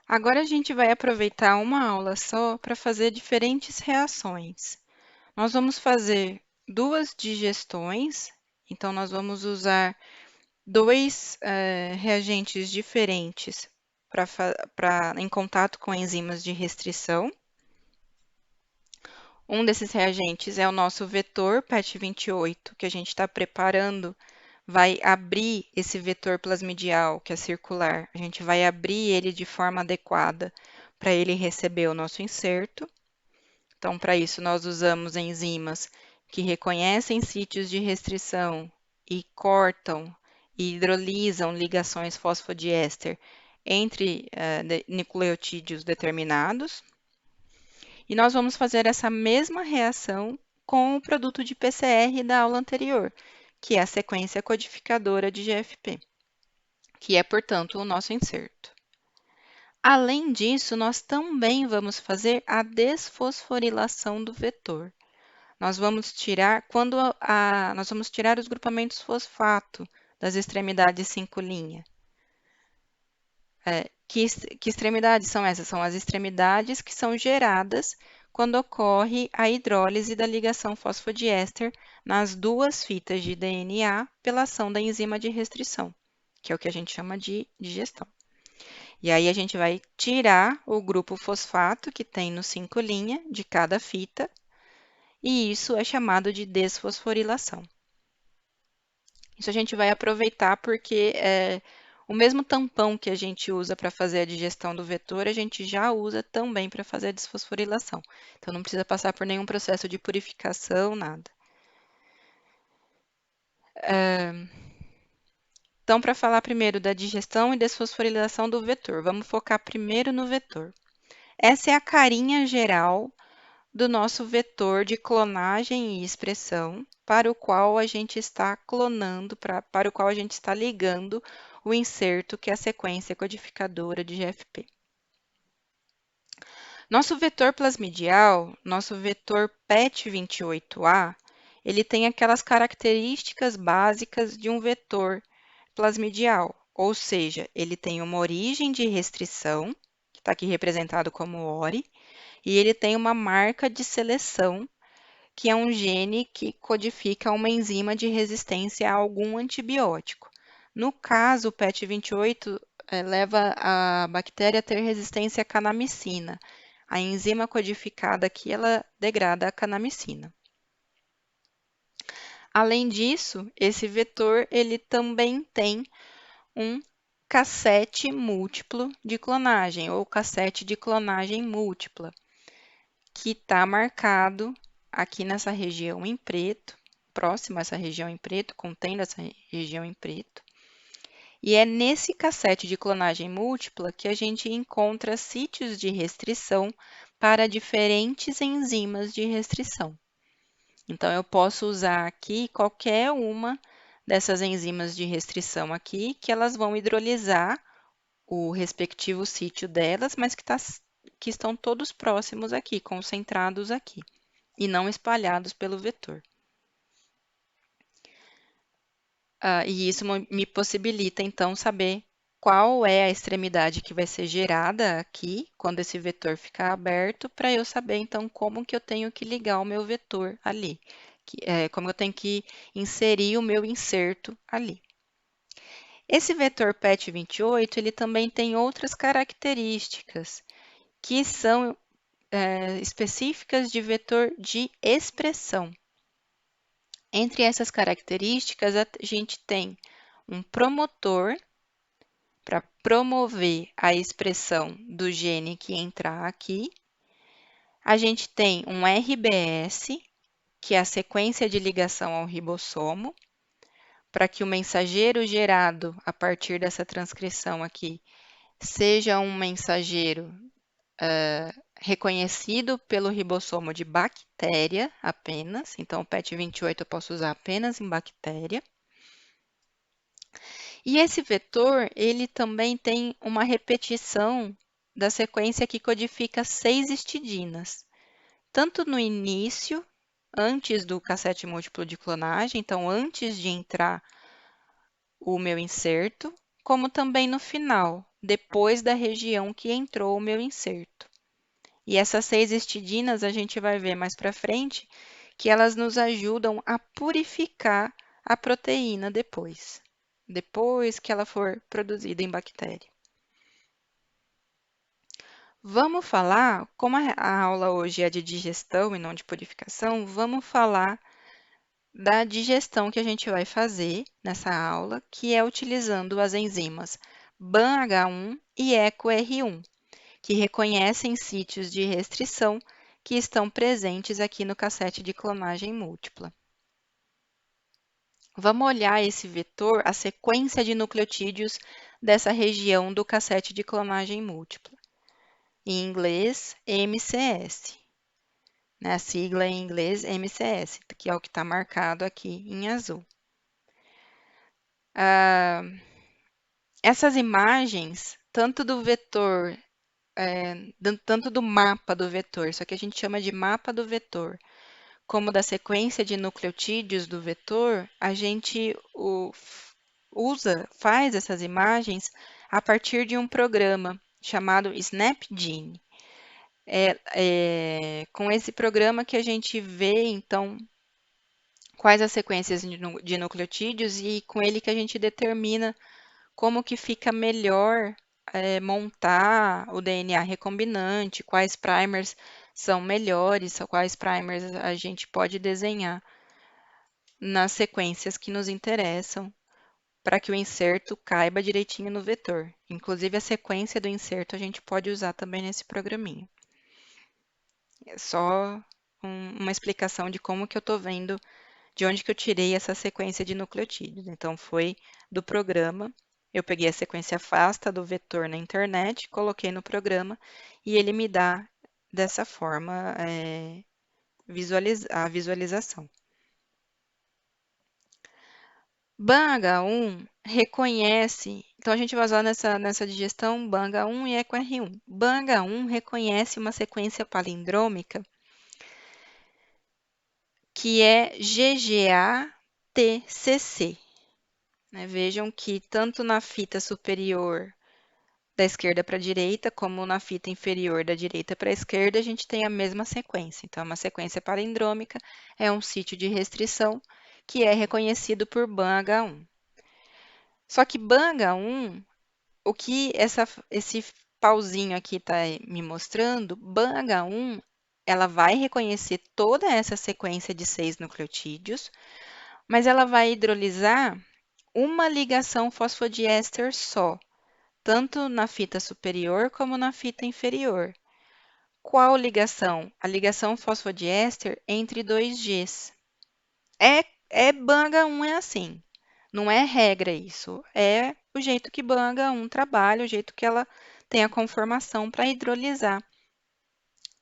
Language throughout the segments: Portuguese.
Agora a gente vai aproveitar uma aula só para fazer diferentes reações. Nós vamos fazer duas digestões, então nós vamos usar dois reagentes diferentes em contato com enzimas de restrição. Um desses reagentes é o nosso vetor PET28, que a gente está preparando, vai abrir esse vetor plasmidial, que é circular. A gente vai abrir ele de forma adequada para ele receber o nosso inserto. Então, para isso, nós usamos enzimas que reconhecem sítios de restrição e cortam e hidrolisam ligações fosfodiéster entre nucleotídeos determinados. E nós vamos fazer essa mesma reação com o produto de PCR da aula anterior, que é a sequência codificadora de GFP, que é, portanto, o nosso inserto. Além disso, nós também vamos fazer a desfosforilação do vetor. Nós vamos tirar os grupamentos fosfato das extremidades 5'. Que extremidades são essas? São as extremidades que são geradas quando ocorre a hidrólise da ligação fosfodiéster nas duas fitas de DNA pela ação da enzima de restrição, que é o que a gente chama de digestão. E aí a gente vai tirar o grupo fosfato que tem no 5' de cada fita, e isso é chamado de desfosforilação. Isso a gente vai aproveitar porque o mesmo tampão que a gente usa para fazer a digestão do vetor, a gente já usa também para fazer a desfosforilação. Então, não precisa passar por nenhum processo de purificação, nada. Então, para falar primeiro da digestão e desfosforilação do vetor, vamos focar primeiro no vetor. Essa é a carinha geral do nosso vetor de clonagem e expressão, para o qual a gente está clonando, para o qual a gente está ligando o inserto, que é a sequência codificadora de GFP. Nosso vetor plasmidial, nosso vetor PET28A, ele tem aquelas características básicas de um vetor plasmidial, ou seja, ele tem uma origem de restrição, que está aqui representado como ORI, e ele tem uma marca de seleção, que é um gene que codifica uma enzima de resistência a algum antibiótico. No caso, o PET28 leva a bactéria a ter resistência à canamicina. A enzima codificada aqui, ela degrada a canamicina. Além disso, esse vetor ele também tem um cassete múltiplo de clonagem, ou cassete de clonagem múltipla, que está marcado aqui nessa região em preto, próximo a essa região em preto, contendo essa região em preto. E é nesse cassete de clonagem múltipla que a gente encontra sítios de restrição para diferentes enzimas de restrição. Então, eu posso usar aqui qualquer uma dessas enzimas de restrição aqui, que elas vão hidrolisar o respectivo sítio delas, mas que estão todos próximos aqui, concentrados aqui, e não espalhados pelo vetor. E isso me possibilita, então, saber qual é a extremidade que vai ser gerada aqui, quando esse vetor ficar aberto, para eu saber, então, como que eu tenho que ligar o meu vetor ali, como eu tenho que inserir o meu inserto ali. Esse vetor PET28, ele também tem outras características, que são específicas de vetor de expressão. Entre essas características, a gente tem um promotor para promover a expressão do gene que entrar aqui. A gente tem um RBS, que é a sequência de ligação ao ribossomo, para que o mensageiro gerado a partir dessa transcrição aqui seja um mensageiro reconhecido pelo ribossomo de bactéria apenas. Então, o PET28 eu posso usar apenas em bactéria. E esse vetor, ele também tem uma repetição da sequência que codifica 6 histidinas, tanto no início, antes do cassete múltiplo de clonagem, então antes de entrar o meu inserto, como também no final, depois da região que entrou o meu inserto. E essas 6 histidinas a gente vai ver mais para frente que elas nos ajudam a purificar a proteína depois que ela for produzida em bactéria. Vamos falar, como a aula hoje é de digestão e não de purificação, vamos falar da digestão que a gente vai fazer nessa aula, que é utilizando as enzimas BAN-H1 e EcoR1, que reconhecem sítios de restrição que estão presentes aqui no cassete de clonagem múltipla. Vamos olhar esse vetor, a sequência de nucleotídeos dessa região do cassete de clonagem múltipla. Em inglês, MCS. Né? A sigla em inglês MCS, que é o que está marcado aqui em azul. Essas imagens, tanto do vetor, tanto do mapa do vetor, só que a gente chama de mapa do vetor, como da sequência de nucleotídeos do vetor, a gente faz essas imagens a partir de um programa chamado SnapGene. Com esse programa que a gente vê, então, quais as sequências de nucleotídeos e com ele que a gente determina como que fica melhor montar o DNA recombinante, quais primers são melhores, quais primers a gente pode desenhar nas sequências que nos interessam para que o inserto caiba direitinho no vetor. Inclusive, a sequência do inserto a gente pode usar também nesse programinha. É só uma explicação de como que eu estou vendo, de onde que eu tirei essa sequência de nucleotídeos. Então, foi do programa. Eu peguei a sequência FASTA do vetor na internet, coloquei no programa e ele me dá dessa forma a visualização. BAN-H1 reconhece, então a gente vai usar nessa digestão BAN-H1 e EcoR1. BAN-H1 reconhece uma sequência palindrômica que é GGA-TCC. Vejam que tanto na fita superior da esquerda para a direita, como na fita inferior da direita para a esquerda, a gente tem a mesma sequência. Então, é uma sequência palindrômica, é um sítio de restrição que é reconhecido por BAN-H1. Só que BAN-H1, o que esse pauzinho aqui está me mostrando, BAN-H1, ela vai reconhecer toda essa sequência de 6 nucleotídeos, mas ela vai hidrolisar uma ligação fosfodiéster só, tanto na fita superior como na fita inferior. Qual ligação? A ligação fosfodiéster entre 2 Gs. BAN-H1 é assim. Não é regra isso. É o jeito que BAN-H1 trabalha, o jeito que ela tem a conformação para hidrolisar.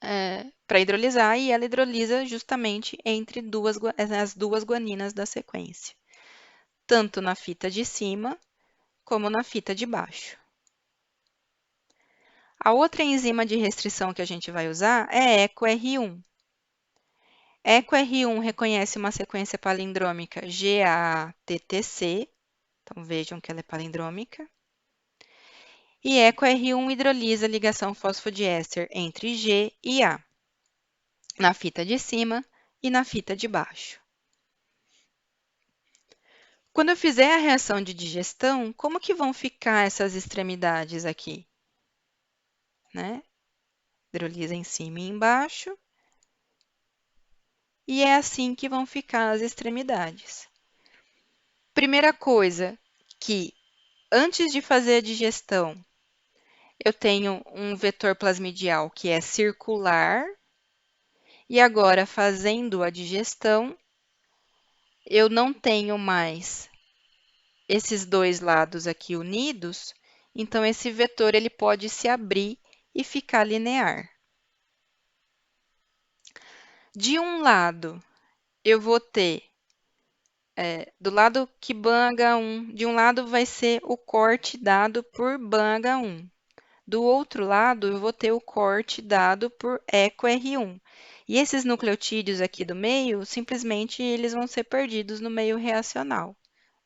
E ela hidrolisa justamente entre as duas guaninas da sequência, tanto na fita de cima como na fita de baixo. A outra enzima de restrição que a gente vai usar é EcoR1. EcoR1 reconhece uma sequência palindrômica GATTC, então vejam que ela é palindrômica. E EcoR1 hidrolisa a ligação fosfodiéster entre G e A, na fita de cima e na fita de baixo. Quando eu fizer a reação de digestão, como que vão ficar essas extremidades aqui? Hidrolisa em cima e embaixo. E é assim que vão ficar as extremidades. Primeira coisa, que antes de fazer a digestão, eu tenho um vetor plasmidial que é circular, e agora, fazendo a digestão, eu não tenho mais esses dois lados aqui unidos, então esse vetor ele pode se abrir e ficar linear. De um lado, eu vou ter, do lado que BAN-H1, de um lado vai ser o corte dado por BAN-H1. Do outro lado, eu vou ter o corte dado por EcoR1. E esses nucleotídeos aqui do meio, simplesmente eles vão ser perdidos no meio reacional.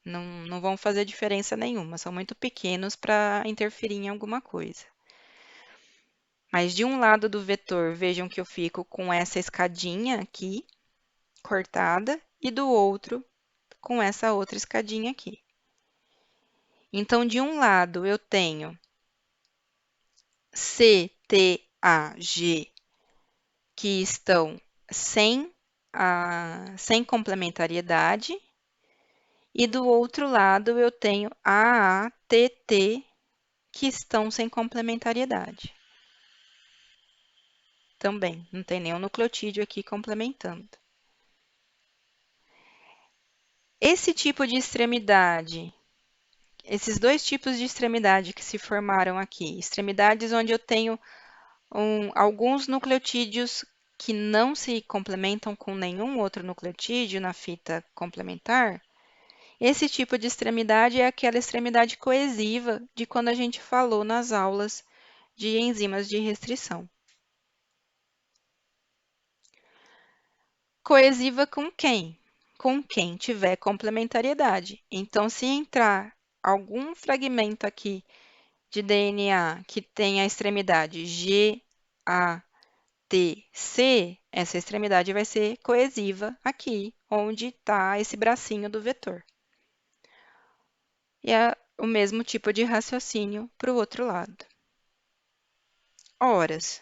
Não vão fazer diferença nenhuma, são muito pequenos para interferir em alguma coisa. Mas de um lado do vetor, vejam que eu fico com essa escadinha aqui, cortada, e do outro com essa outra escadinha aqui. Então, de um lado, eu tenho C, T, A, G, que estão sem complementariedade, e do outro lado, eu tenho A, A, T, T, que estão sem complementariedade. Também, não tem nenhum nucleotídeo aqui complementando. Esse tipo de extremidade, esses dois tipos de extremidade que se formaram aqui, extremidades onde eu tenho alguns nucleotídeos que não se complementam com nenhum outro nucleotídeo na fita complementar, esse tipo de extremidade é aquela extremidade coesiva de quando a gente falou nas aulas de enzimas de restrição. Coesiva com quem? Com quem tiver complementariedade. Então, se entrar algum fragmento aqui de DNA que tenha a extremidade G, A, T, C, essa extremidade vai ser coesiva aqui, onde está esse bracinho do vetor. E é o mesmo tipo de raciocínio para o outro lado. Horas.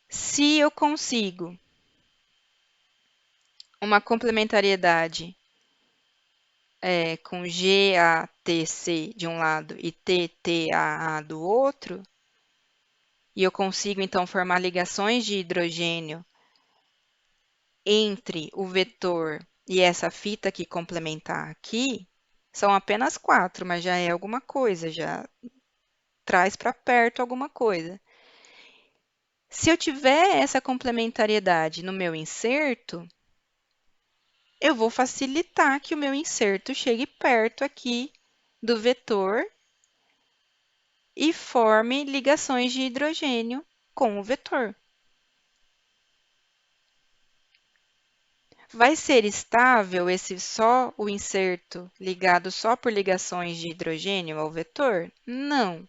Se eu consigo uma complementariedade com GATC de um lado e TTAA do outro, e eu consigo então formar ligações de hidrogênio entre o vetor e essa fita que complementar aqui, são apenas 4, mas já é alguma coisa, já traz para perto alguma coisa. Se eu tiver essa complementariedade no meu inserto, eu vou facilitar que o meu inserto chegue perto aqui do vetor e forme ligações de hidrogênio com o vetor. Vai ser estável o inserto ligado só por ligações de hidrogênio ao vetor? Não,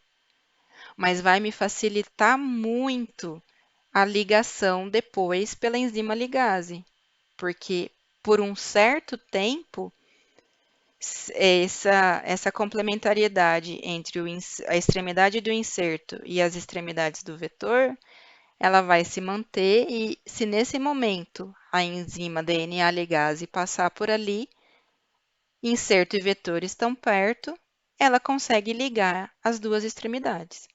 mas vai me facilitar muito a ligação depois pela enzima ligase, porque por um certo tempo essa complementariedade entre a extremidade do inserto e as extremidades do vetor, ela vai se manter e se nesse momento a enzima DNA ligase passar por ali, inserto e vetor estão perto, ela consegue ligar as duas extremidades.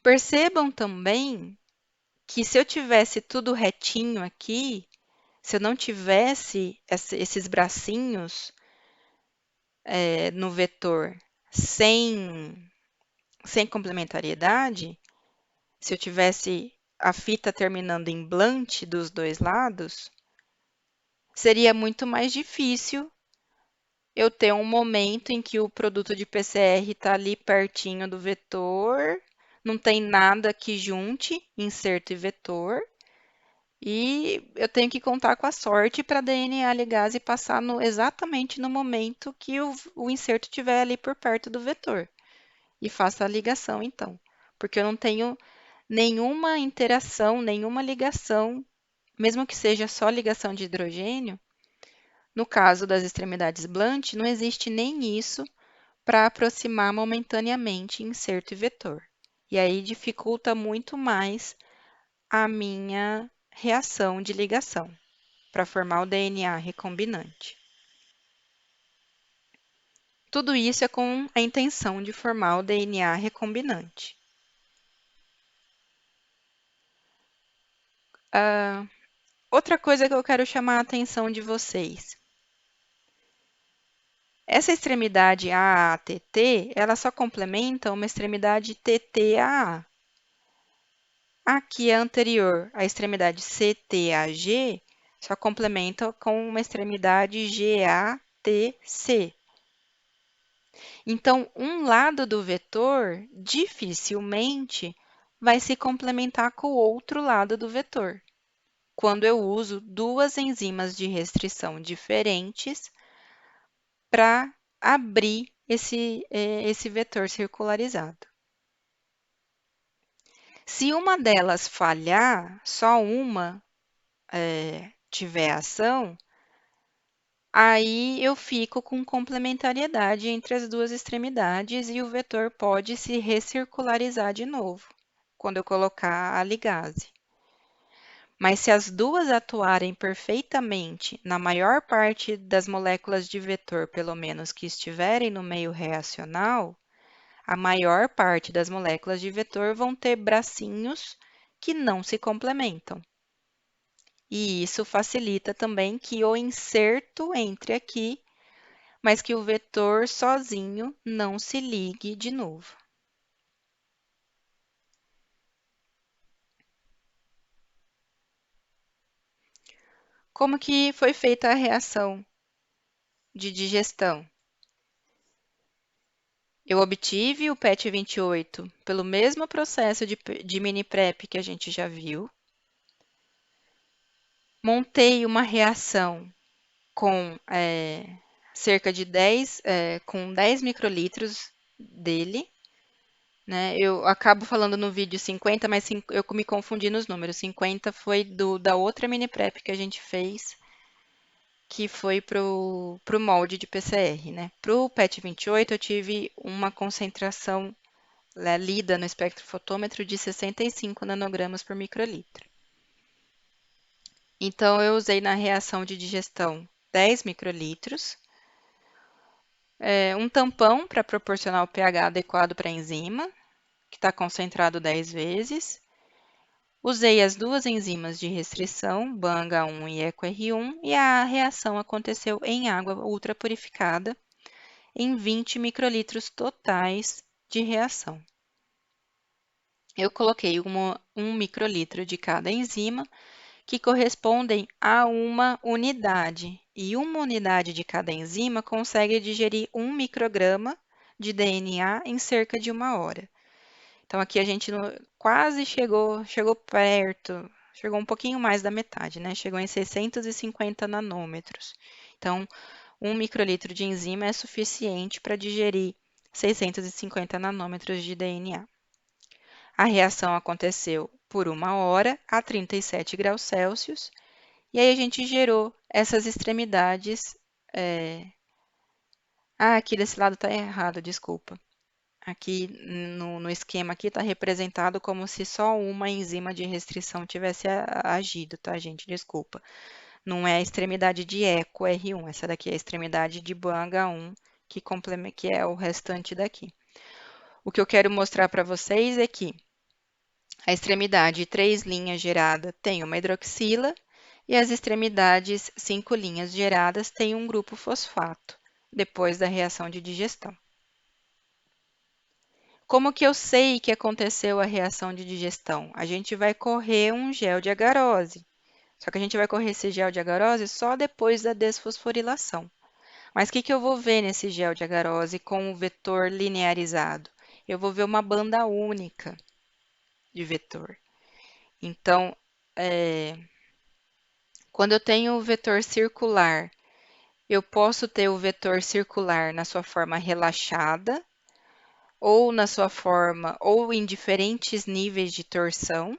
Percebam também que se eu tivesse tudo retinho aqui, se eu não tivesse esses bracinhos no vetor sem complementariedade, se eu tivesse a fita terminando em blunt dos dois lados, seria muito mais difícil eu ter um momento em que o produto de PCR está ali pertinho do vetor, não tem nada que junte inserto e vetor, e eu tenho que contar com a sorte para a DNA ligase passar exatamente no momento que o inserto estiver ali por perto do vetor. E faça a ligação, então. Porque eu não tenho nenhuma interação, nenhuma ligação, mesmo que seja só ligação de hidrogênio, no caso das extremidades blunt, não existe nem isso para aproximar momentaneamente inserto e vetor. E aí dificulta muito mais a minha reação de ligação para formar o DNA recombinante. Tudo isso é com a intenção de formar o DNA recombinante. Outra coisa que eu quero chamar a atenção de vocês. Essa extremidade AATT, ela só complementa uma extremidade TTAA. Aqui a anterior, a extremidade CTAG, só complementa com uma extremidade GATC. Então, um lado do vetor dificilmente vai se complementar com o outro lado do vetor. quando eu uso duas enzimas de restrição diferentes para abrir esse vetor circularizado. Se uma delas falhar, só uma tiver ação, aí eu fico com complementariedade entre as duas extremidades e o vetor pode se recircularizar de novo, quando eu colocar a ligase. Mas se as duas atuarem perfeitamente na maior parte das moléculas de vetor, pelo menos que estiverem no meio reacional, a maior parte das moléculas de vetor vão ter bracinhos que não se complementam. E isso facilita também que o inserto entre aqui, mas que o vetor sozinho não se ligue de novo. Como que foi feita a reação de digestão? Eu obtive o PET 28 pelo mesmo processo de mini prep que a gente já viu. Montei uma reação com cerca de 10, com 10 microlitros dele, né? Eu acabo falando no vídeo 50, mas eu me confundi nos números. 50 foi da outra mini prep que a gente fez, que foi pro molde de PCR, né? Pro PET 28 eu tive uma concentração lida no espectrofotômetro de 65 nanogramas por microlitro. Então, eu usei na reação de digestão 10 microlitros, um tampão para proporcionar o pH adequado para a enzima, que está concentrado 10 vezes. Usei as duas enzimas de restrição, BANH1 e EcoR1, e a reação aconteceu em água ultrapurificada, em 20 microlitros totais de reação. Eu coloquei 1 microlitro de cada enzima, que correspondem a uma unidade. E uma unidade de cada enzima consegue digerir 1 micrograma de DNA em cerca de 1 hora. Então, aqui a gente quase chegou perto, chegou um pouquinho mais da metade, né? Chegou em 650 nanômetros. Então, 1 microlitro de enzima é suficiente para digerir 650 nanômetros de DNA. A reação aconteceu por 1 hora a 37 graus Celsius, e aí a gente gerou essas extremidades. Aqui desse lado está errado, desculpa. Aqui no esquema aqui está representado como se só uma enzima de restrição tivesse agido, tá, gente? Desculpa. Não é a extremidade de eco R1, essa daqui é a extremidade de BANH1, que é o restante daqui. O que eu quero mostrar para vocês é que a extremidade 3 linhas gerada tem uma hidroxila e as extremidades 5 linhas geradas têm um grupo fosfato, depois da reação de digestão. Como que eu sei que aconteceu a reação de digestão? A gente vai correr um gel de agarose. Só que a gente vai correr esse gel de agarose só depois da desfosforilação. Mas o que eu vou ver nesse gel de agarose com o vetor linearizado? Eu vou ver uma banda única de vetor. Então, quando eu tenho o vetor circular, eu posso ter o vetor circular na sua forma relaxada, ou na sua forma, ou em diferentes níveis de torção,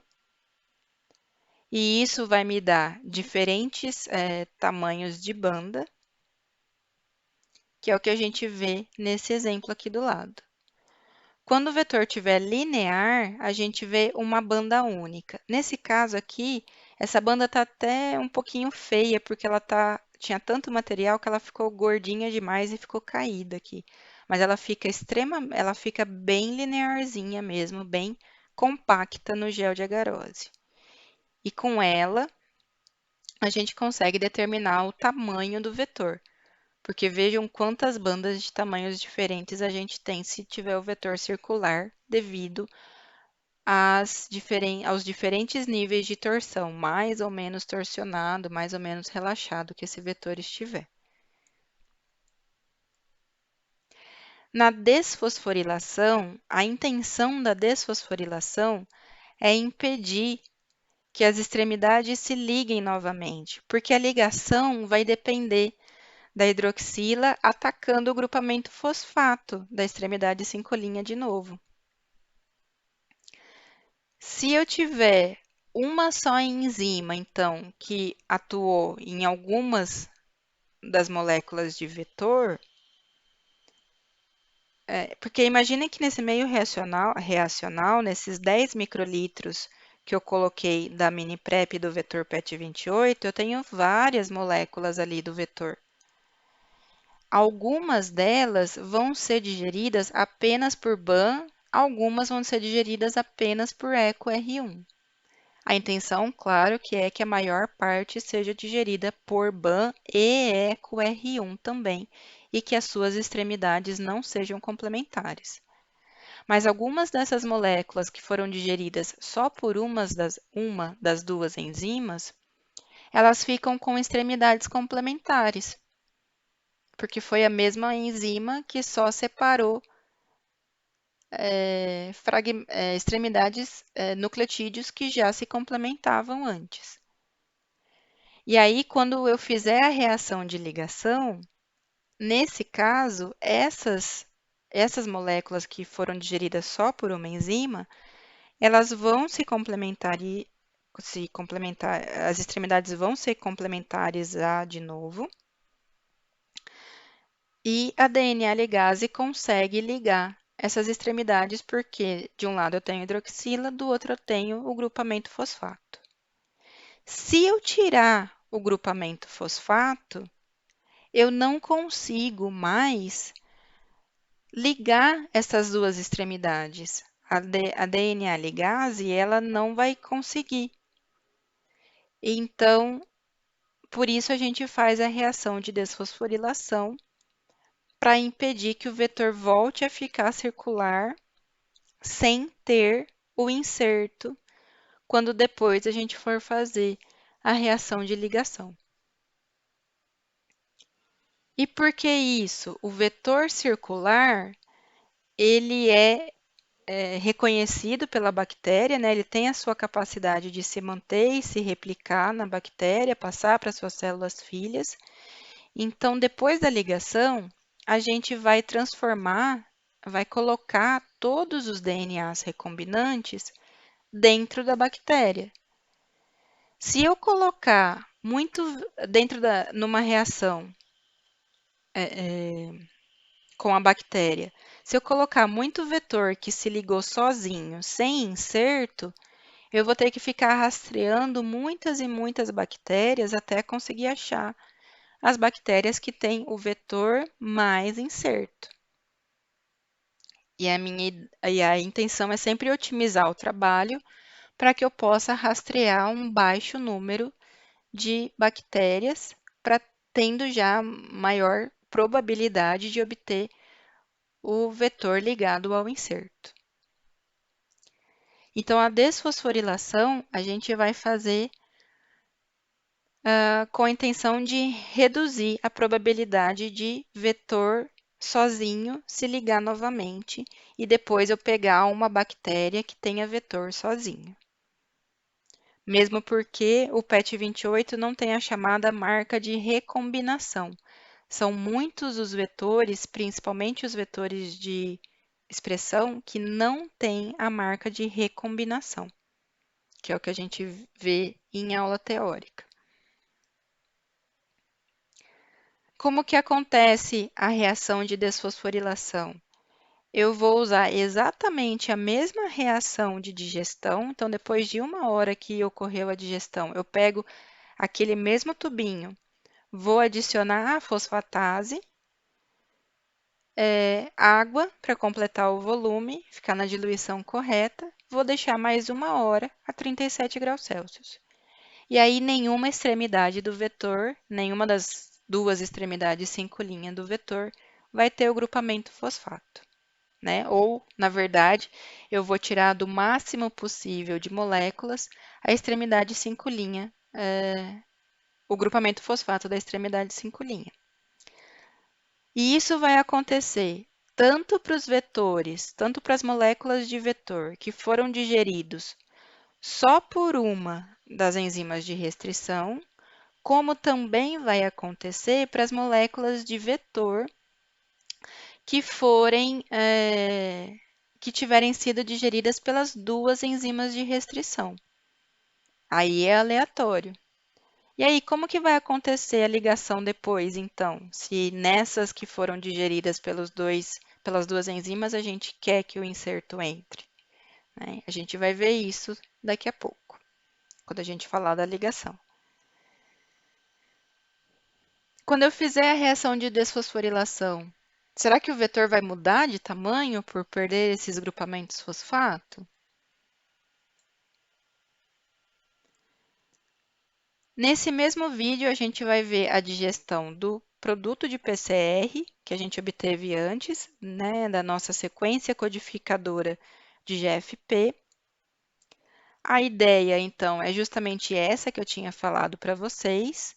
e isso vai me dar diferentes tamanhos de banda, que é o que a gente vê nesse exemplo aqui do lado. Quando o vetor estiver linear, a gente vê uma banda única. Nesse caso aqui, essa banda está até um pouquinho feia, porque tinha tanto material que ela ficou gordinha demais e ficou caída aqui. Mas ela fica bem linearzinha mesmo, bem compacta no gel de agarose. E com ela, a gente consegue determinar o tamanho do vetor. Porque vejam quantas bandas de tamanhos diferentes a gente tem se tiver o vetor circular, devido aos diferentes níveis de torção, mais ou menos torsionado, mais ou menos relaxado que esse vetor estiver. Na desfosforilação, a intenção da desfosforilação é impedir que as extremidades se liguem novamente, porque a ligação vai depender da hidroxila atacando o grupamento fosfato da extremidade 5' de novo. Se eu tiver uma só enzima, então, que atuou em algumas das moléculas de vetor, porque imagine que nesse meio reacional, nesses 10 microlitros que eu coloquei da mini PrEP do vetor PET28, eu tenho várias moléculas ali do vetor. Algumas delas vão ser digeridas apenas por BAM, algumas vão ser digeridas apenas por EcoR1. A intenção, claro, que é que a maior parte seja digerida por BAM e EcoR1 também, e que as suas extremidades não sejam complementares. Mas algumas dessas moléculas que foram digeridas só por uma das duas enzimas, elas ficam com extremidades complementares, porque foi a mesma enzima que só separou extremidades, nucleotídeos que já se complementavam antes. E aí, quando eu fizer a reação de ligação, nesse caso, essas moléculas que foram digeridas só por uma enzima, elas vão se complementar, as extremidades vão se complementarizar de novo, e a DNA ligase consegue ligar essas extremidades porque de um lado eu tenho hidroxila, do outro eu tenho o grupamento fosfato. Se eu tirar o grupamento fosfato, eu não consigo mais ligar essas duas extremidades. A DNA ligase, ela não vai conseguir. Então, por isso a gente faz a reação de desfosforilação para impedir que o vetor volte a ficar circular sem ter o inserto quando depois a gente for fazer a reação de ligação. E por que isso? O vetor circular, ele é reconhecido pela bactéria, né? Ele tem a sua capacidade de se manter e se replicar na bactéria, passar para suas células filhas. Então, depois da ligação, a gente vai colocar todos os DNAs recombinantes dentro da bactéria. Se eu colocar muito numa reação com a bactéria, se eu colocar muito vetor que se ligou sozinho, sem inserto, eu vou ter que ficar rastreando muitas e muitas bactérias até conseguir achar as bactérias que têm o vetor mais inserto. E a intenção é sempre otimizar o trabalho para que eu possa rastrear um baixo número de bactérias, tendo já maior probabilidade de obter o vetor ligado ao inserto. Então, a desfosforilação a gente vai fazer com a intenção de reduzir a probabilidade de vetor sozinho se ligar novamente e depois eu pegar uma bactéria que tenha vetor sozinho. Mesmo porque o PET28 não tem a chamada marca de recombinação. São muitos os vetores, principalmente os vetores de expressão, que não têm a marca de recombinação, que é o que a gente vê em aula teórica. Como que acontece a reação de desfosforilação? Eu vou usar exatamente a mesma reação de digestão. Então, depois de 1 hora que ocorreu a digestão, eu pego aquele mesmo tubinho, vou adicionar a fosfatase, água para completar o volume, ficar na diluição correta, vou deixar mais 1 hora a 37 graus Celsius. E aí, nenhuma extremidade do vetor, nenhuma das duas extremidades 5' do vetor, vai ter o grupamento fosfato, né? Ou, na verdade, eu vou tirar do máximo possível de moléculas a extremidade 5', o grupamento fosfato da extremidade 5'. E isso vai acontecer tanto para os vetores, tanto para as moléculas de vetor que foram digeridos só por uma das enzimas de restrição, como também vai acontecer para as moléculas de vetor que que tiverem sido digeridas pelas duas enzimas de restrição. Aí é aleatório. E aí, como que vai acontecer a ligação depois, então? Se nessas que foram digeridas pelas duas enzimas, a gente quer que o inserto entre, né? A gente vai ver isso daqui a pouco, quando a gente falar da ligação. Quando eu fizer a reação de desfosforilação, será que o vetor vai mudar de tamanho por perder esses grupamentos fosfato? Nesse mesmo vídeo, a gente vai ver a digestão do produto de PCR, que a gente obteve antes, né, da nossa sequência codificadora de GFP. A ideia, então, é justamente essa que eu tinha falado para vocês.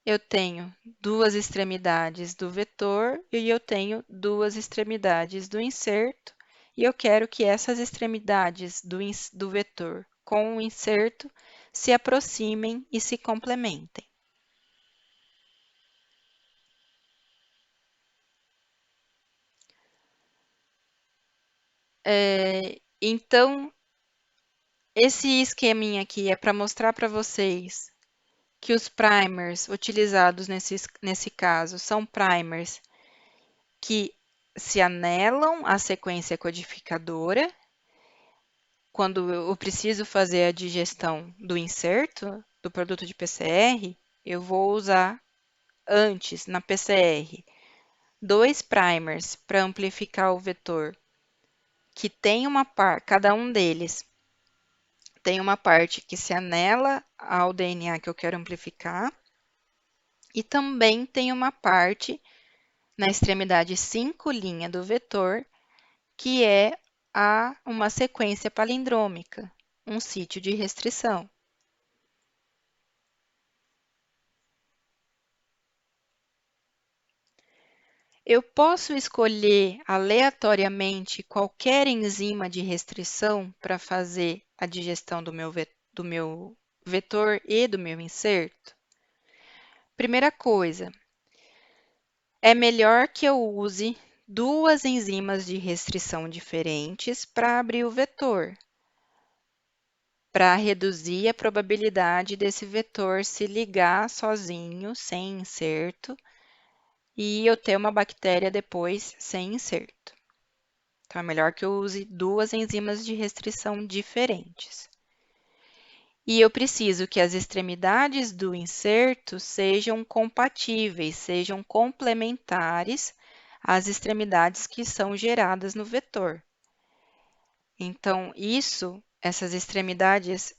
Eu tenho duas extremidades do vetor e eu tenho duas extremidades do inserto, e eu quero que essas extremidades do vetor com o inserto se aproximem e se complementem. Então, esse esqueminha aqui é para mostrar para vocês que os primers utilizados nesse caso são primers que se anelam à sequência codificadora. Quando eu preciso fazer a digestão do inserto, do produto de PCR, eu vou usar antes, na PCR, dois primers para amplificar o vetor, que tem cada um deles tem uma parte que se anela ao DNA que eu quero amplificar, e também tem uma parte na extremidade 5' do vetor, que é uma sequência palindrômica, um sítio de restrição. Eu posso escolher aleatoriamente qualquer enzima de restrição para fazer a digestão do meu vetor e do meu inserto? Primeira coisa, é melhor que eu use duas enzimas de restrição diferentes para abrir o vetor, para reduzir a probabilidade desse vetor se ligar sozinho, sem inserto, e eu ter uma bactéria depois sem inserto. Então, é melhor que eu use duas enzimas de restrição diferentes. E eu preciso que as extremidades do inserto sejam compatíveis, sejam complementares às extremidades que são geradas no vetor. Então, essas extremidades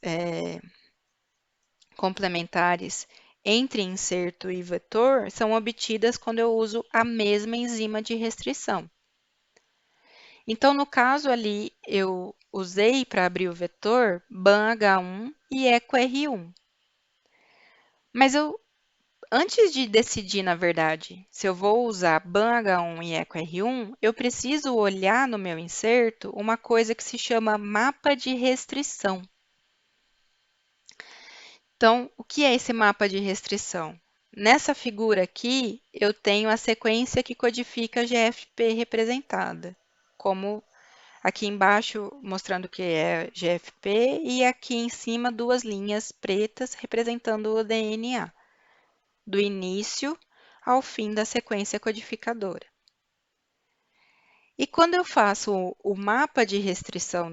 complementares entre inserto e vetor são obtidas quando eu uso a mesma enzima de restrição. Então, no caso ali, eu usei para abrir o vetor BAM-H1 e EcoR1. Mas antes de decidir, na verdade, se eu vou usar BAM-H1 e EcoR1, eu preciso olhar no meu inserto uma coisa que se chama mapa de restrição. Então, o que é esse mapa de restrição? Nessa figura aqui, eu tenho a sequência que codifica GFP representada, como aqui embaixo mostrando que é GFP e aqui em cima duas linhas pretas representando o DNA, do início ao fim da sequência codificadora. E quando eu faço o mapa de restrição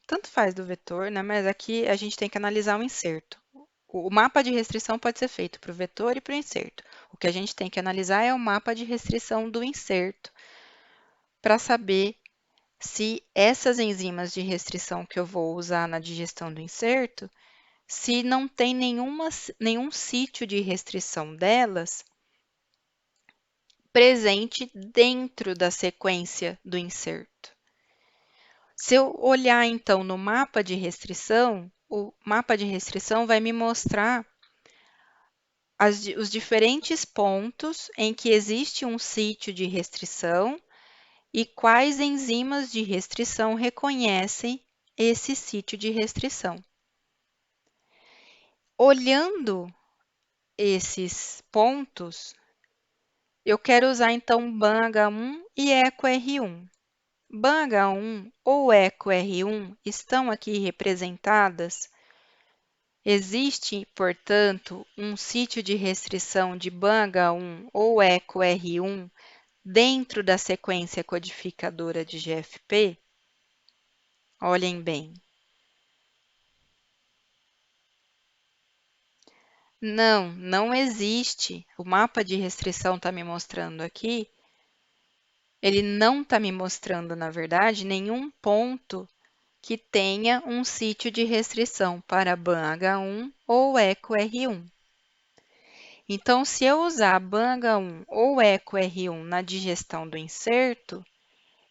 tanto faz do vetor, né, mas aqui a gente tem que analisar o inserto. O mapa de restrição pode ser feito para o vetor e para o inserto. O que a gente tem que analisar é o mapa de restrição do inserto, para saber se essas enzimas de restrição que eu vou usar na digestão do inserto, se não tem nenhum sítio de restrição delas presente dentro da sequência do inserto. Se eu olhar, então, no mapa de restrição, o mapa de restrição vai me mostrar os diferentes pontos em que existe um sítio de restrição e quais enzimas de restrição reconhecem esse sítio de restrição. Olhando esses pontos, eu quero usar então BAN-H1 e ECO-R1. BAN-H1 ou ECO-R1 estão aqui representadas. Existe, portanto, um sítio de restrição de BAN-H1 ou ECO-R1 dentro da sequência codificadora de GFP? Olhem bem. Não, não existe. O mapa de restrição está me mostrando aqui. Ele não está me mostrando, na verdade, nenhum ponto que tenha um sítio de restrição para BAN-H1 ou ECO-R1. Então, se eu usar BAN-H1 ou ECO-R1 na digestão do inserto,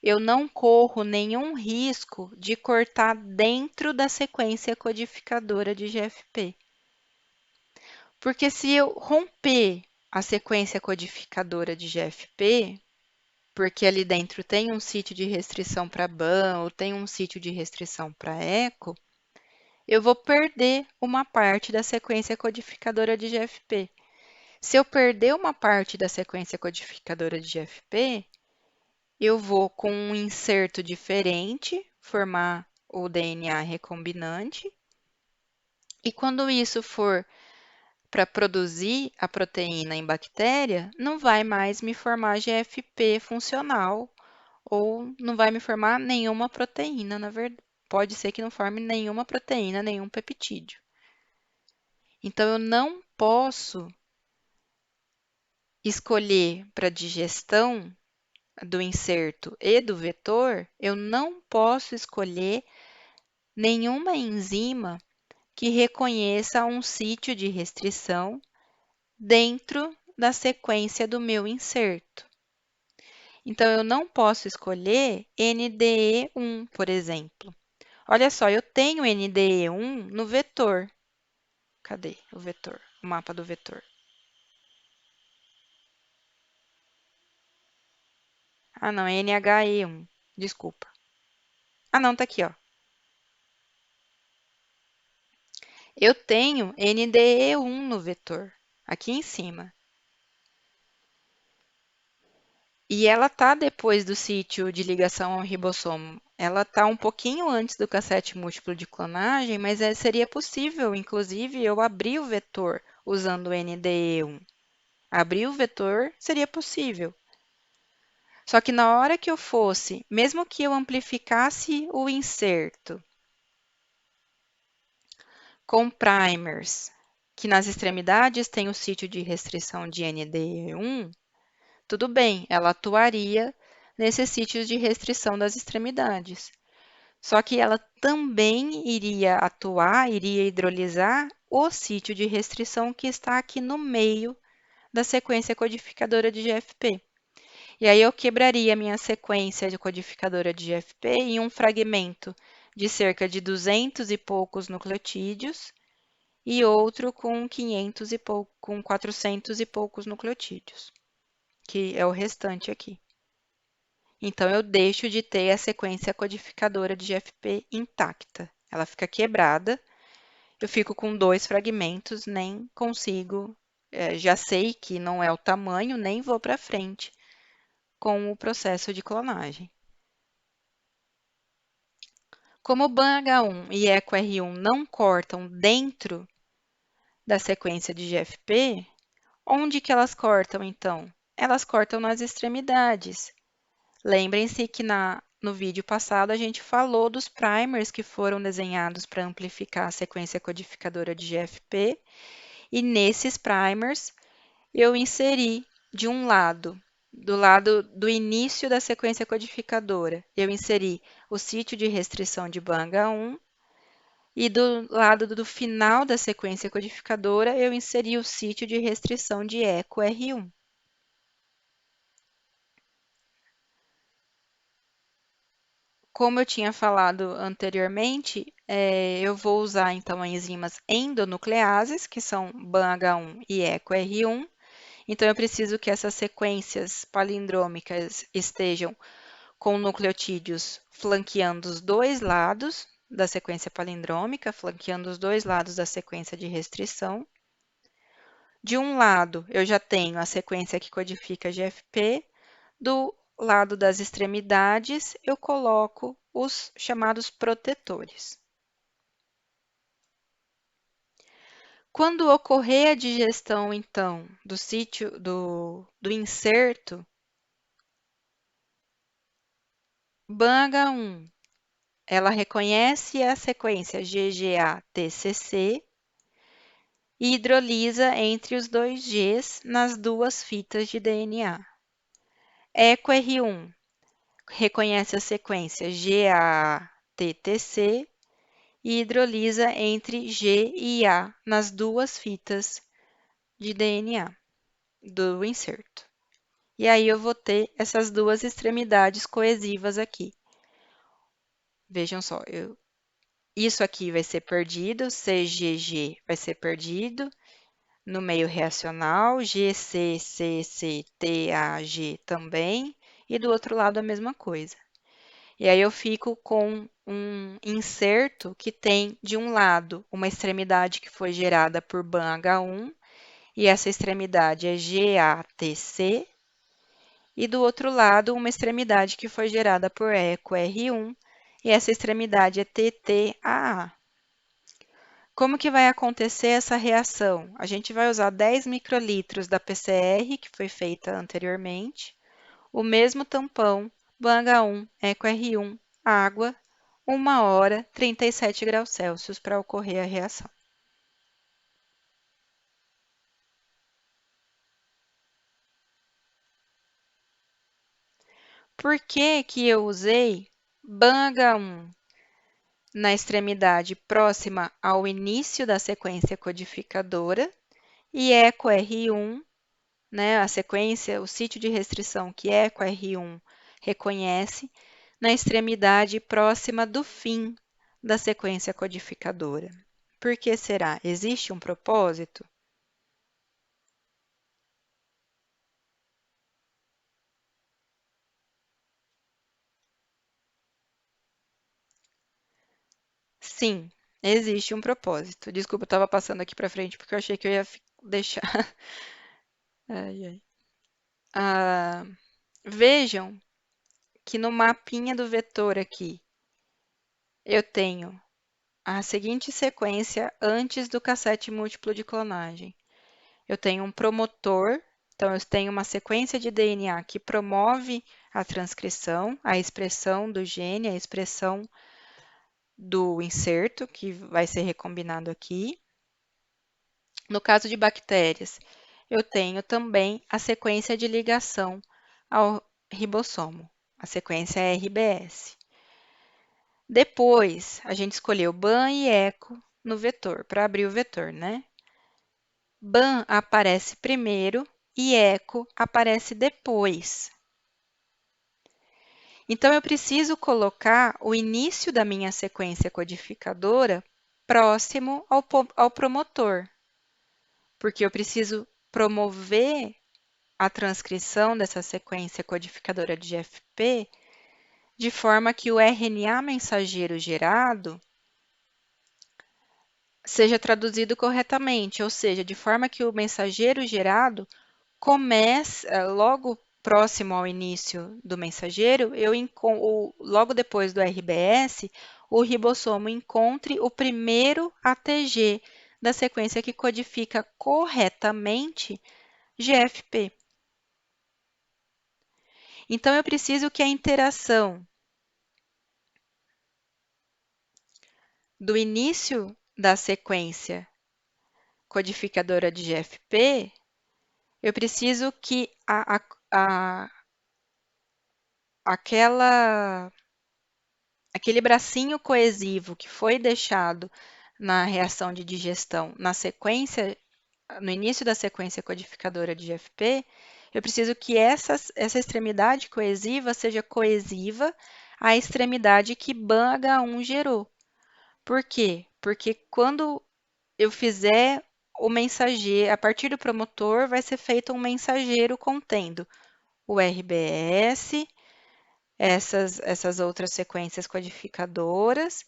eu não corro nenhum risco de cortar dentro da sequência codificadora de GFP. Porque se eu romper a sequência codificadora de GFP, porque ali dentro tem um sítio de restrição para BAN ou tem um sítio de restrição para ECO, eu vou perder uma parte da sequência codificadora de GFP. Se eu perder uma parte da sequência codificadora de GFP, eu vou com um inserto diferente formar o DNA recombinante. E quando isso for para produzir a proteína em bactéria, não vai mais me formar GFP funcional ou não vai me formar nenhuma proteína, na verdade. Pode ser que não forme nenhuma proteína, nenhum peptídeo. Então, eu não posso escolher para digestão do inserto e do vetor, eu não posso escolher nenhuma enzima que reconheça um sítio de restrição dentro da sequência do meu inserto. Então, eu não posso escolher NDE1, por exemplo. Olha só, eu tenho NDE1 no vetor. Cadê o vetor? O mapa do vetor. Ah, não, é NHE1. Desculpa. Ah, não, tá aqui, ó. Eu tenho NDE1 no vetor, aqui em cima. E ela tá depois do sítio de ligação ao ribossomo. Ela tá um pouquinho antes do cassete múltiplo de clonagem, mas seria possível, inclusive, eu abrir o vetor usando o NDE1. Abrir o vetor seria possível. Só que na hora que eu fosse, mesmo que eu amplificasse o inserto com primers, que nas extremidades tem o sítio de restrição de NDE1, tudo bem, ela atuaria nesses sítios de restrição das extremidades. Só que ela também iria atuar, iria hidrolisar o sítio de restrição que está aqui no meio da sequência codificadora de GFP. E aí eu quebraria a minha sequência de codificadora de GFP em um fragmento de cerca de 200 e poucos nucleotídeos e outro com 500 e pouco, com 400 e poucos nucleotídeos, que é o restante aqui. Então, eu deixo de ter a sequência codificadora de GFP intacta. Ela fica quebrada, eu fico com 2 fragmentos, nem consigo, já sei que não é o tamanho, nem vou para frente com o processo de clonagem. Como o BAN-H1 e ECO-R1 não cortam dentro da sequência de GFP, onde que elas cortam, então? Elas cortam nas extremidades. Lembrem-se que no vídeo passado a gente falou dos primers que foram desenhados para amplificar a sequência codificadora de GFP, e nesses primers eu inseri de um lado, do lado do início da sequência codificadora, eu inseri o sítio de restrição de BAN-H1, e do lado do final da sequência codificadora, eu inseri o sítio de restrição de ECO-R1. Como eu tinha falado anteriormente, eu vou usar então enzimas endonucleases, que são BAN-H1 e ECO-R1. Então, eu preciso que essas sequências palindrômicas estejam com nucleotídeos flanqueando os dois lados da sequência palindrômica, flanqueando os dois lados da sequência de restrição. De um lado, eu já tenho a sequência que codifica GFP, do lado das extremidades, eu coloco os chamados protetores. Quando ocorrer a digestão, então, do sítio do inserto, BAN-H1, ela reconhece a sequência GGA-TCC e hidrolisa entre os dois Gs nas duas fitas de DNA. EcoR1 reconhece a sequência GAA-TTC e hidrolisa entre G e A nas duas fitas de DNA do inserto. E aí eu vou ter essas duas extremidades coesivas aqui. Vejam só, isso aqui vai ser perdido, CGG vai ser perdido no meio reacional, GCCCTAG também, e do outro lado a mesma coisa. E aí eu fico com um inserto que tem, de um lado, uma extremidade que foi gerada por BAN-H1, e essa extremidade é GATC, e do outro lado, uma extremidade que foi gerada por EcoR1, e essa extremidade é TTAA. Como que vai acontecer essa reação? A gente vai usar 10 microlitros da PCR, que foi feita anteriormente, o mesmo tampão, BAN-H1, EcoR1, água, 1 hora, 37 graus Celsius para ocorrer a reação. Por que que eu usei BAN-H1 na extremidade próxima ao início da sequência codificadora e EcoR1, né, a sequência, o sítio de restrição que EcoR1 reconhece, na extremidade próxima do fim da sequência codificadora? Por que será? Existe um propósito? Sim, existe um propósito. Desculpa, eu estava passando aqui para frente porque eu achei que eu ia deixar. Ai, ai. Ah, vejam que no mapinha do vetor aqui, eu tenho a seguinte sequência antes do cassete múltiplo de clonagem. Eu tenho um promotor, então eu tenho uma sequência de DNA que promove a transcrição, a expressão do gene, a expressão do inserto, que vai ser recombinado aqui. No caso de bactérias, eu tenho também a sequência de ligação ao ribossomo, a sequência RBS. Depois, a gente escolheu BAN e ECO no vetor, para abrir o vetor, né? BAN aparece primeiro e ECO aparece depois. Então, eu preciso colocar o início da minha sequência codificadora próximo ao promotor, porque eu preciso promover a transcrição dessa sequência codificadora de GFP de forma que o RNA mensageiro gerado seja traduzido corretamente, ou seja, de forma que o mensageiro gerado comece logo próximo ao início do mensageiro, logo depois do RBS, o ribossomo encontre o primeiro ATG da sequência que codifica corretamente GFP. Então, eu preciso que a interação do início da sequência codificadora de GFP, eu preciso que aquele bracinho coesivo que foi deixado na reação de digestão na sequência, no início da sequência codificadora de GFP, eu preciso que essa extremidade coesiva seja coesiva à extremidade que BAN-H1 gerou. Por quê? Porque quando eu fizer o mensageiro, a partir do promotor, vai ser feito um mensageiro contendo o RBS, essas outras sequências codificadoras,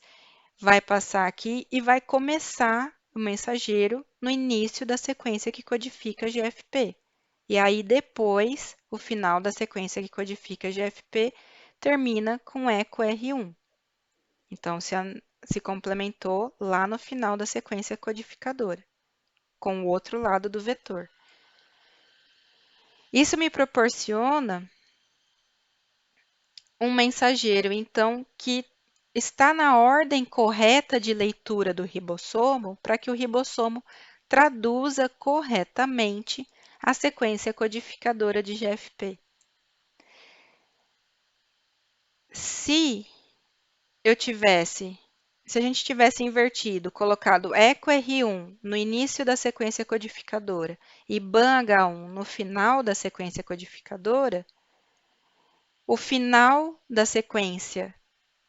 vai passar aqui e vai começar o mensageiro no início da sequência que codifica GFP. E aí, depois, o final da sequência que codifica GFP termina com eco R1. Então, se complementou lá no final da sequência codificadora, com o outro lado do vetor. Isso me proporciona um mensageiro, então, que está na ordem correta de leitura do ribossomo, para que o ribossomo traduza corretamente a sequência codificadora de GFP. Se a gente tivesse invertido, colocado eco R1 no início da sequência codificadora e ban H1 no final da sequência codificadora, o final da sequência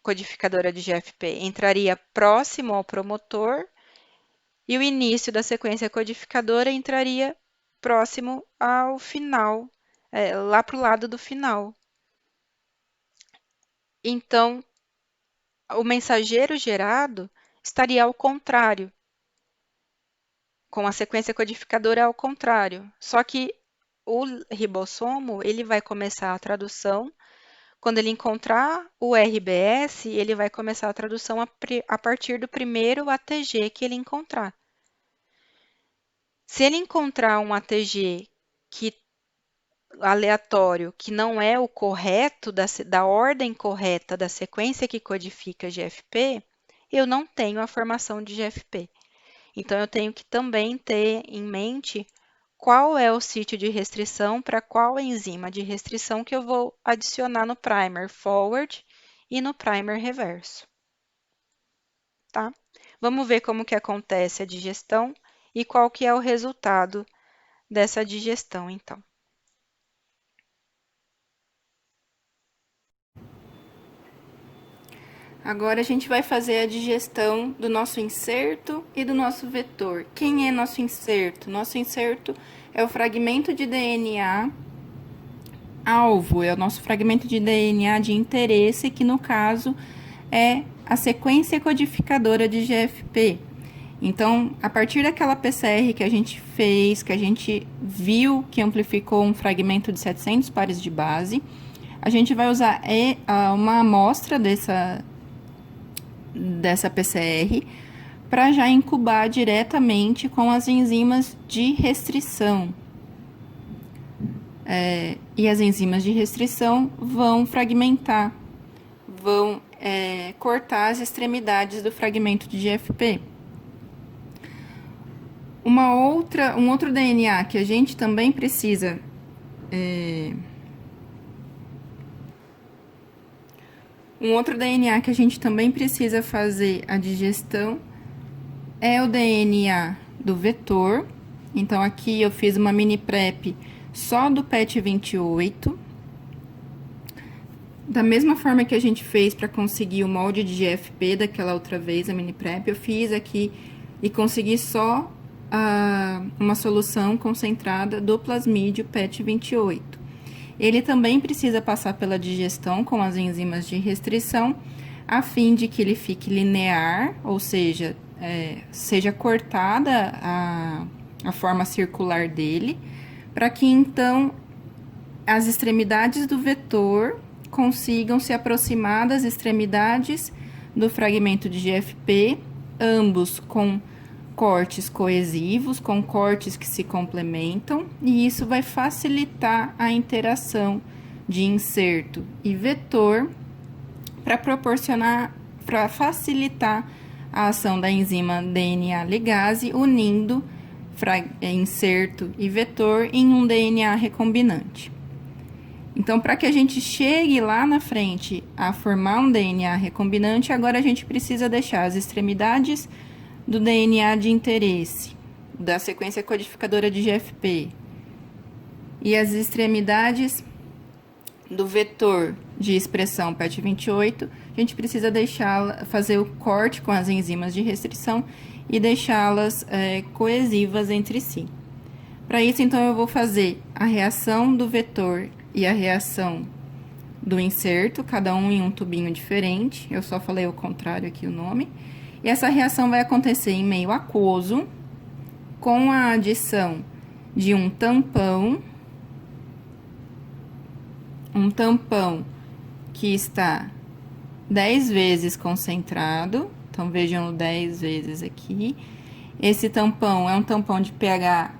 codificadora de GFP entraria próximo ao promotor e o início da sequência codificadora entraria próximo ao final, lá para o lado do final. Então, o mensageiro gerado estaria ao contrário, com a sequência codificadora ao contrário. Só que o ribossomo, ele vai começar a tradução, quando ele encontrar o RBS, ele vai começar a tradução a partir do primeiro ATG que ele encontrar. Se ele encontrar um ATG aleatório que não é o correto, da ordem correta da sequência que codifica GFP, eu não tenho a formação de GFP. Então, eu tenho que também ter em mente qual é o sítio de restrição para qual enzima de restrição que eu vou adicionar no primer forward e no primer reverso. Tá? Vamos ver como que acontece a digestão e qual que é o resultado dessa digestão, então. Agora a gente vai fazer a digestão do nosso inserto e do nosso vetor. Quem é nosso inserto? Nosso inserto é o fragmento de DNA alvo, é o nosso fragmento de DNA de interesse, que no caso é a sequência codificadora de GFP. Então, a partir daquela PCR que a gente fez, que a gente viu que amplificou um fragmento de 700 pares de base, a gente vai usar uma amostra dessa PCR para já incubar diretamente com as enzimas de restrição. E as enzimas de restrição vão fragmentar, vão cortar as extremidades do fragmento de GFP. Um outro DNA que a gente também precisa fazer a digestão é o DNA do vetor. Então, aqui eu fiz uma mini prep só do PET 28. Da mesma forma que a gente fez para conseguir o molde de GFP daquela outra vez, a mini prep, eu fiz aqui e consegui só uma solução concentrada do plasmídio PET 28. Ele também precisa passar pela digestão com as enzimas de restrição, a fim de que ele fique linear, ou seja, seja cortada a forma circular dele, para que então as extremidades do vetor consigam se aproximar das extremidades do fragmento de GFP, ambos com cortes coesivos, com cortes que se complementam, e isso vai facilitar a interação de inserto e vetor para facilitar a ação da enzima DNA ligase, unindo inserto e vetor em um DNA recombinante. Então, para que a gente chegue lá na frente a formar um DNA recombinante, agora a gente precisa deixar as extremidades do DNA de interesse, da sequência codificadora de GFP, e as extremidades do vetor de expressão PET 28, a gente precisa fazer o corte com as enzimas de restrição e deixá-las coesivas entre si. Para isso, então, eu vou fazer a reação do vetor e a reação do inserto, cada um em um tubinho diferente. Eu só falei o contrário aqui o nome. E essa reação vai acontecer em meio aquoso, com a adição de um tampão que está 10 vezes concentrado. Então, vejam 10 vezes aqui. Esse tampão é um tampão de pH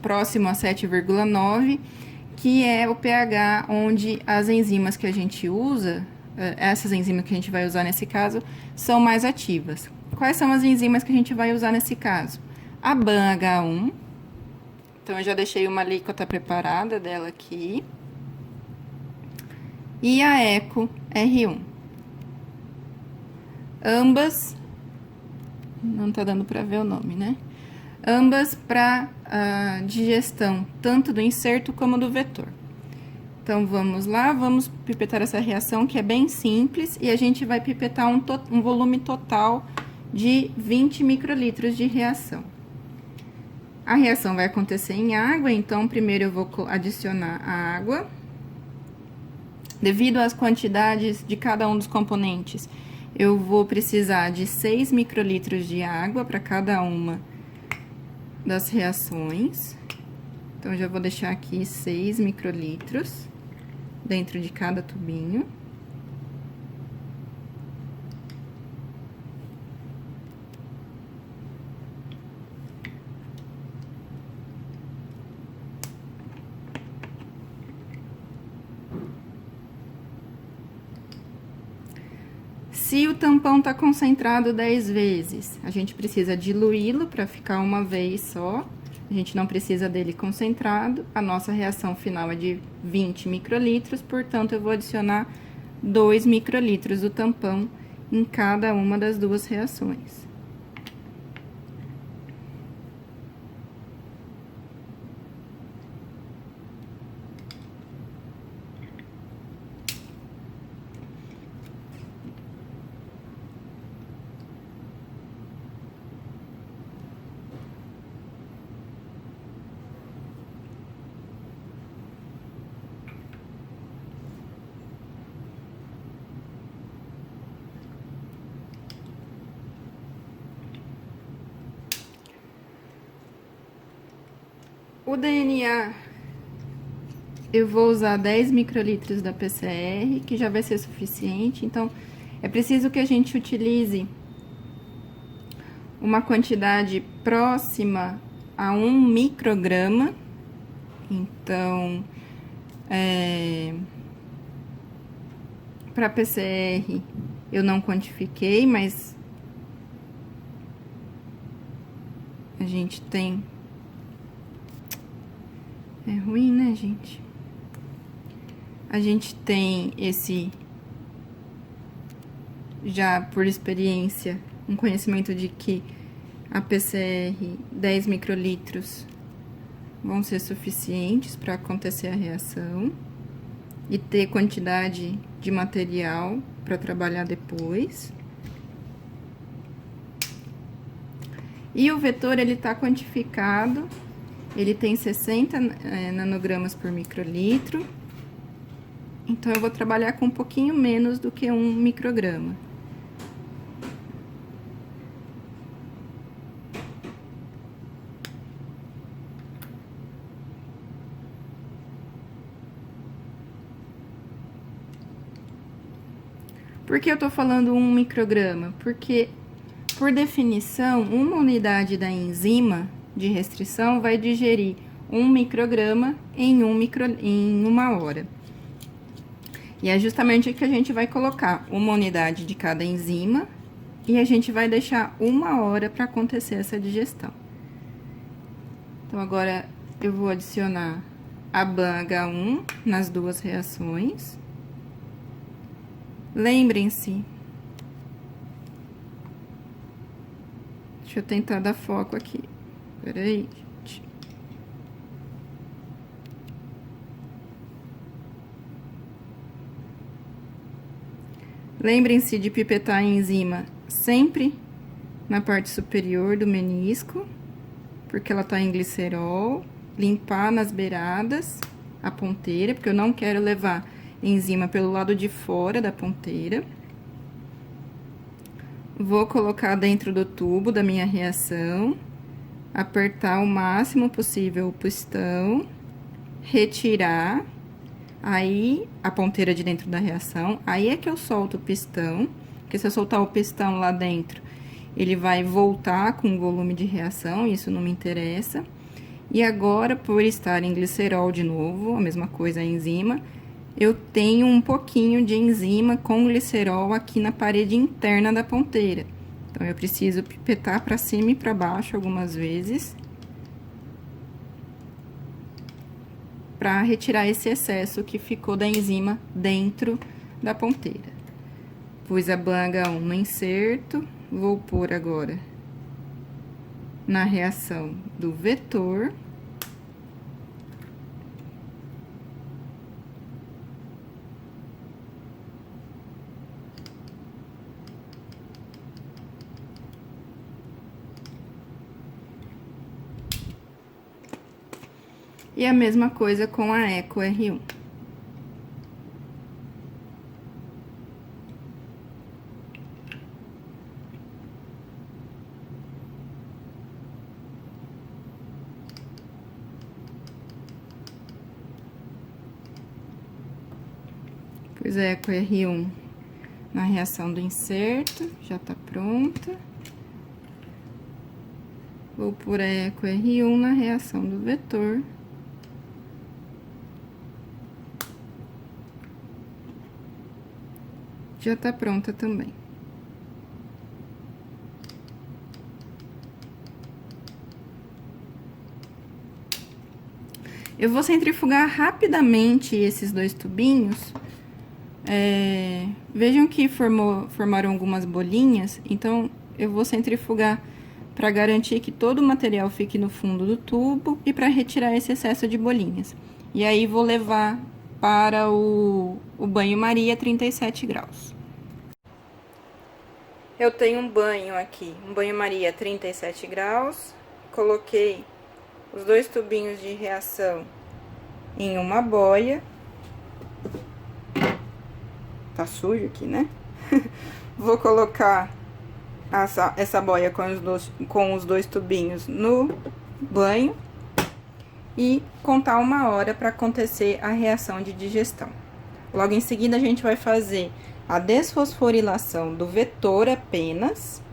próximo a 7,9, que é o pH onde as enzimas que a gente usa, essas enzimas que a gente vai usar nesse caso, são mais ativas. Quais são as enzimas que a gente vai usar nesse caso? A BAN-H1. Então, eu já deixei uma alíquota preparada dela aqui. E a ECO R1. Ambas, não tá dando para ver o nome, né? Ambas para digestão tanto do inserto como do vetor. Então, vamos lá, vamos pipetar essa reação que é bem simples e a gente vai pipetar um volume total de 20 microlitros de reação. A reação vai acontecer em água, então primeiro eu vou adicionar a água. Devido às quantidades de cada um dos componentes, eu vou precisar de 6 microlitros de água para cada uma das reações. Então, eu já vou deixar aqui 6 microlitros dentro de cada tubinho. Se o tampão está concentrado 10 vezes, a gente precisa diluí-lo para ficar uma vez só. A gente não precisa dele concentrado. A nossa reação final é de 20 microlitros, portanto, eu vou adicionar 2 microlitros do tampão em cada uma das duas reações. O DNA, eu vou usar 10 microlitros da PCR, que já vai ser suficiente. Então, é preciso que a gente utilize uma quantidade próxima a 1 micrograma. Então, para PCR, eu não quantifiquei, mas a gente tem... É ruim, né, gente? A gente tem já por experiência, um conhecimento de que a PCR 10 microlitros vão ser suficientes para acontecer a reação e ter quantidade de material para trabalhar depois. E o vetor, ele tá quantificado. Ele tem 60 nanogramas por microlitro. Então, eu vou trabalhar com um pouquinho menos do que 1 micrograma. Por que eu tô falando 1 micrograma? Porque, por definição, uma unidade da enzima de restrição vai digerir 1 micrograma em 1 hora. E é justamente o que a gente vai colocar, uma unidade de cada enzima, e a gente vai deixar 1 hora para acontecer essa digestão. Então, agora eu vou adicionar a BAN-H1 nas duas reações. Lembrem-se, deixa eu tentar dar foco aqui. Peraí, gente. Lembrem-se de pipetar a enzima sempre na parte superior do menisco, porque ela tá em glicerol. Limpar nas beiradas a ponteira, porque eu não quero levar enzima pelo lado de fora da ponteira. Vou colocar dentro do tubo da minha reação, apertar o máximo possível o pistão, retirar, aí a ponteira de dentro da reação, aí é que eu solto o pistão, porque se eu soltar o pistão lá dentro, ele vai voltar com o volume de reação, isso não me interessa. E agora, por estar em glicerol de novo, a mesma coisa a enzima, eu tenho um pouquinho de enzima com glicerol aqui na parede interna da ponteira. Então, eu preciso pipetar para cima e para baixo algumas vezes, para retirar esse excesso que ficou da enzima dentro da ponteira. Pus a banga 1 no inserto, vou pôr agora na reação do vetor. E a mesma coisa com a Eco R1. Pus a Eco R1 na reação do inserto, já tá pronta. Vou pôr a Eco R1 na reação do vetor. Já tá pronta também. Eu vou centrifugar rapidamente esses dois tubinhos. Vejam que formaram algumas bolinhas, então eu vou centrifugar para garantir que todo o material fique no fundo do tubo e para retirar esse excesso de bolinhas. E aí, vou levar para o banho-maria 37 graus. Eu tenho um banho aqui, um banho-maria 37 graus. Coloquei os dois tubinhos de reação em uma boia. Tá sujo aqui, né? Vou colocar essa boia com os dois tubinhos no banho e contar 1 hora para acontecer a reação de digestão. Logo em seguida, a gente vai fazer a desfosforilação do vetor apenas.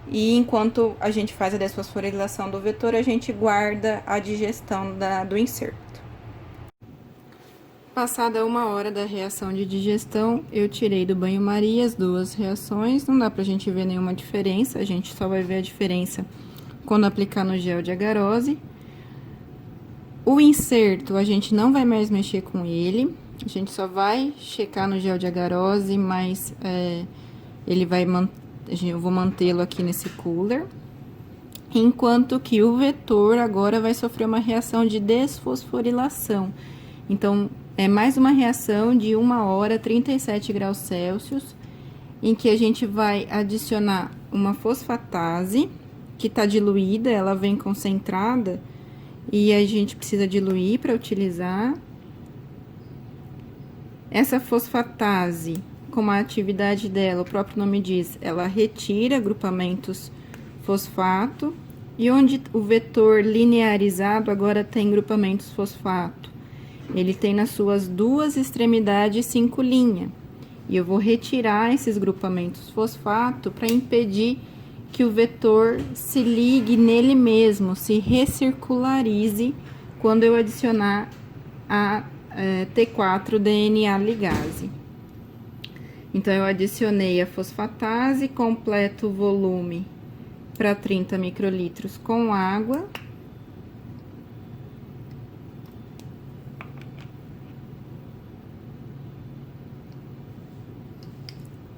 E enquanto a gente faz a desfosforilação do vetor, a gente guarda a digestão do inserto. Passada 1 hora da reação de digestão, eu tirei do banho-maria as duas reações. Não dá pra gente ver nenhuma diferença, a gente só vai ver a diferença quando aplicar no gel de agarose. O inserto, a gente não vai mais mexer com ele, a gente só vai checar no gel de agarose, mas eu vou mantê-lo aqui nesse cooler. Enquanto que o vetor agora vai sofrer uma reação de desfosforilação. Então, é mais uma reação de 1 hora, 37 graus Celsius, em que a gente vai adicionar uma fosfatase, que tá diluída, ela vem concentrada, e a gente precisa diluir para utilizar. Essa fosfatase, como a atividade dela, o próprio nome diz, ela retira grupamentos fosfato, e onde o vetor linearizado agora tem grupamentos fosfato. Ele tem nas suas duas extremidades 5 linhas. E eu vou retirar esses grupamentos fosfato para impedir que o vetor se ligue nele mesmo, se recircularize quando eu adicionar a T4-DNA ligase. Então, eu adicionei a fosfatase, completo o volume para 30 microlitros com água.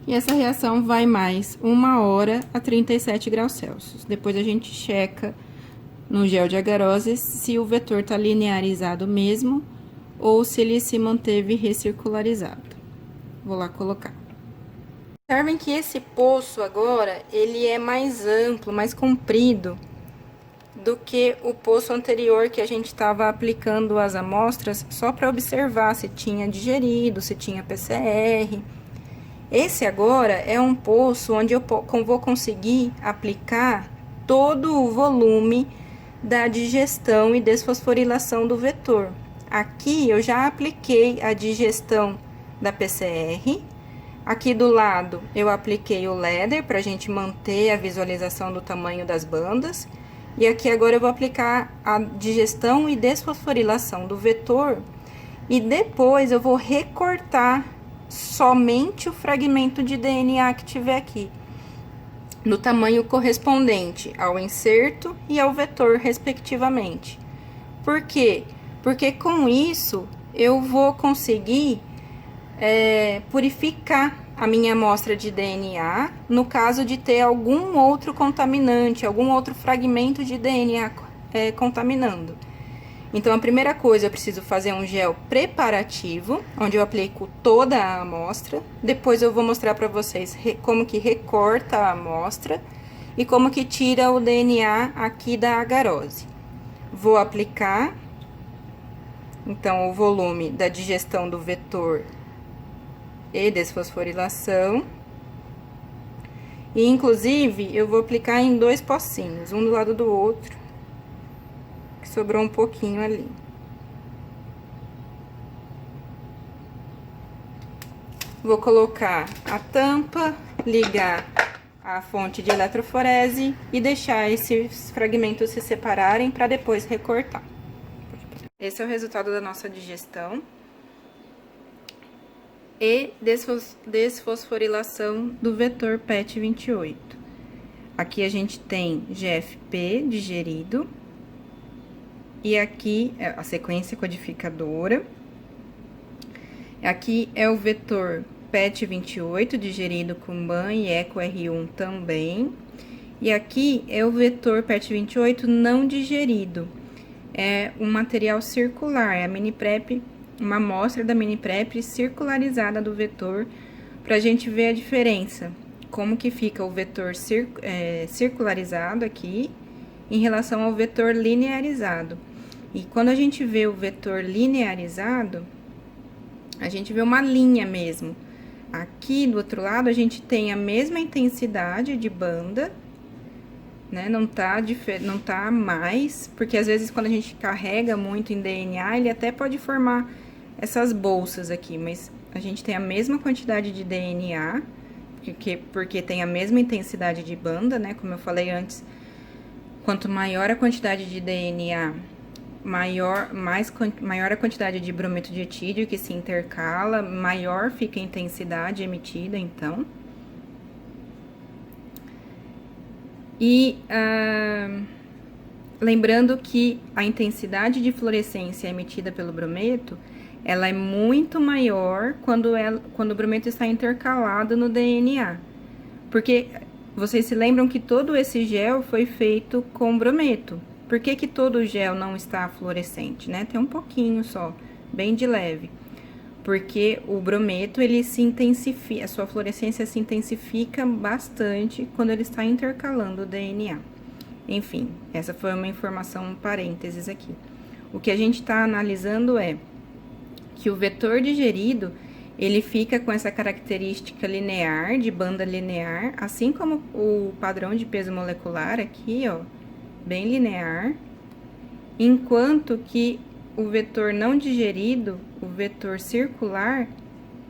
E essa reação vai mais 1 hora a 37 graus Celsius. Depois a gente checa no gel de agarose se o vetor está linearizado mesmo ou se ele se manteve recircularizado. Vou lá colocar. Observem que esse poço agora, ele é mais amplo, mais comprido do que o poço anterior que a gente estava aplicando as amostras só para observar se tinha digerido, se tinha PCR. Esse agora é um poço onde eu vou conseguir aplicar todo o volume da digestão e desfosforilação do vetor. Aqui eu já apliquei a digestão da PCR. Aqui do lado eu apliquei o LEDER para a gente manter a visualização do tamanho das bandas. E aqui agora eu vou aplicar a digestão e desfosforilação do vetor. E depois eu vou recortar somente o fragmento de DNA que tiver aqui, no tamanho correspondente ao inserto e ao vetor, respectivamente. Por quê? Porque com isso eu vou conseguir purificar a minha amostra de DNA, no caso de ter algum outro contaminante, algum outro fragmento de DNA contaminando. Então, a primeira coisa, eu preciso fazer um gel preparativo, onde eu aplico toda a amostra. Depois eu vou mostrar para vocês como que recorta a amostra e como que tira o DNA aqui da agarose. Vou aplicar, então, o volume da digestão do vetor e desfosforilação. E, inclusive, eu vou aplicar em 2 pocinhos, um do lado do outro. Sobrou um pouquinho ali. Vou colocar a tampa, ligar a fonte de eletroforese e deixar esses fragmentos se separarem para depois recortar. Esse é o resultado da nossa digestão e desfosforilação do vetor PET 28. Aqui a gente tem GFP digerido. E aqui é a sequência codificadora. Aqui é o vetor PET 28, digerido com BAN e ECO-R1 também. E aqui é o vetor PET 28 não digerido. É um material circular, é a mini prep, uma amostra da mini prep circularizada do vetor, para a gente ver a diferença. Como que fica o vetor circularizado aqui em relação ao vetor linearizado. E quando a gente vê o vetor linearizado, a gente vê uma linha mesmo. Aqui do outro lado, a gente tem a mesma intensidade de banda, né? Não tá mais, porque às vezes quando a gente carrega muito em DNA, ele até pode formar essas bolsas aqui, mas a gente tem a mesma quantidade de DNA, porque tem a mesma intensidade de banda, né? Como eu falei antes, quanto maior a quantidade de DNA, maior a quantidade de brometo de etídeo que se intercala, maior fica a intensidade emitida, então. E lembrando que a intensidade de fluorescência emitida pelo brometo, ela é muito maior quando o brometo está intercalado no DNA. Porque vocês se lembram que todo esse gel foi feito com brometo. Por que todo o gel não está fluorescente, né? Tem um pouquinho só, bem de leve. Porque o brometo, ele se intensifica, a sua fluorescência se intensifica bastante quando ele está intercalando o DNA. Enfim, essa foi uma informação, um parênteses aqui. O que a gente está analisando é que o vetor digerido, ele fica com essa característica linear, de banda linear, assim como o padrão de peso molecular aqui, ó, bem linear, enquanto que o vetor não digerido, o vetor circular,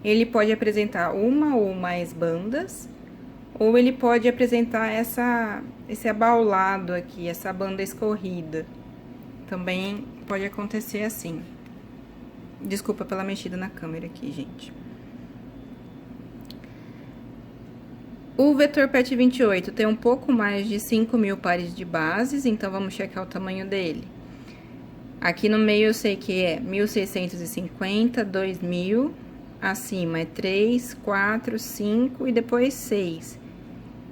ele pode apresentar uma ou mais bandas, ou ele pode apresentar esse abaulado aqui, essa banda escorrida. Também pode acontecer assim. Desculpa pela mexida na câmera aqui, gente. O vetor PET 28 tem um pouco mais de 5.000 pares de bases, então vamos checar o tamanho dele. Aqui no meio eu sei que é 1.650, 2.000, acima é 3, 4, 5 e depois 6.